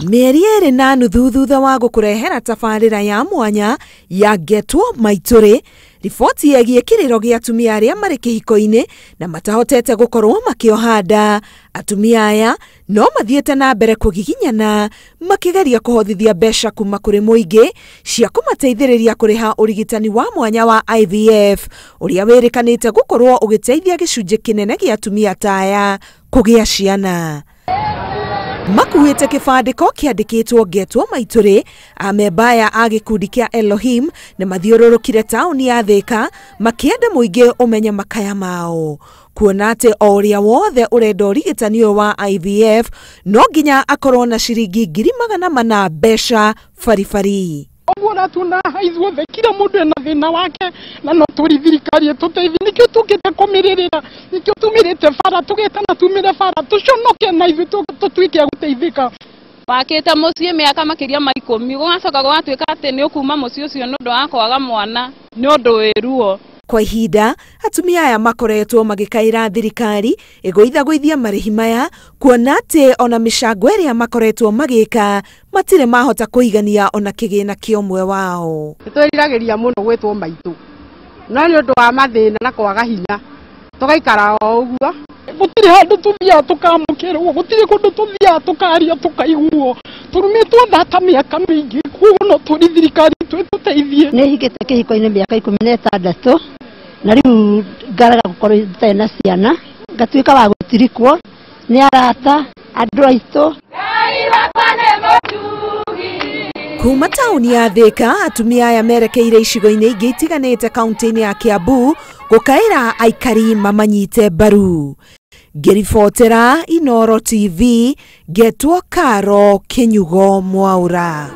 Mĩeri ĩrĩ na nuthu thutha wa gũkũrehera tabarĩra ya mwanya ya Getwo Maitũrĩ, riboti yegiĩ kĩrĩro gĩa atumia arĩa marĩ kĩhiko-inĩ na matahotete gũkorwo makĩoha nda. Atumia aya no mathiĩte na mbere kũgiginyana makĩgeria kũhothithia mbeca kuma kũrĩ mũingĩ cia kũmateithĩrĩria kũrĩha ũrigitani wa mwanya wa IVF ũrĩa wĩrĩkanĩte gũkorwo ũgĩteithia gĩcunjĩ kĩnene gĩa atumia ta aya kũgĩa ciana. Makuĩte kĩbandĩko kĩandĩkĩtwo Getwo Maitũrĩ, amemba aya a gĩkundi kĩa Elohim na mathiũrũrũkire taũni ya Thĩka makĩenda mũingĩ ũmenye makaya mao, kuona atĩ o ũrĩa wothe ũrenda ũrigitani ũyũ wa IVF no nginya akorwo na ciringi 400 mbeca baribari. Ogora tuna haithuothe kila mundu ena thina wake na no turi thirikari tuteithie nikio tungite kumiririra nikio tumirite bara tugeta na tumire bara tuconoke na ithu tutwike guteithika wakite mucii miaka makiria ma 10 gugacoka gwatuika ati ni ukuma mucii ucio nundu wa kwaga mwana ni undu wiruo. Kwa ihinda, atumia aya makoretwo magĩkaĩra thirikari ĩgũithagũithia marĩhi maya, kuona atĩ ona mĩcango ĩrĩa makoretwo magĩka matirĩ mahota kũigania ona kĩgĩna kĩa ũmwe wao. Twĩriragĩria mũno gwĩtwo maitũ, no nĩ ũndũ wa mathĩna na kwaga hinya tũgaikara o ũguo. Gũtirĩ handũ tuthiaga tũkamũkĩrwo, gũtirĩ kũndũ tuthiaga tũkaria tũkaiguo, tũrumĩtwo thata mĩaka mĩingĩ, koguo no tũri thirikari twĩtũteithie. Nĩ hingĩte kĩhiko-inĩ mĩaka 16 na rĩu ngarega gũkorwo itarĩ na ciana, ngatuĩka wa gũtirikwo nĩ arata andũ aitũ. Kuma taũni ya Thĩka, atumia aya merekeire icigo-inĩ ingĩ itiganĩte kaunti-inĩ ya Kiambu gũkaĩra aikari mamanyite mbaru. Ngĩribotera Inooro TV, Getwo Karo Kĩnyugo Mwaũra.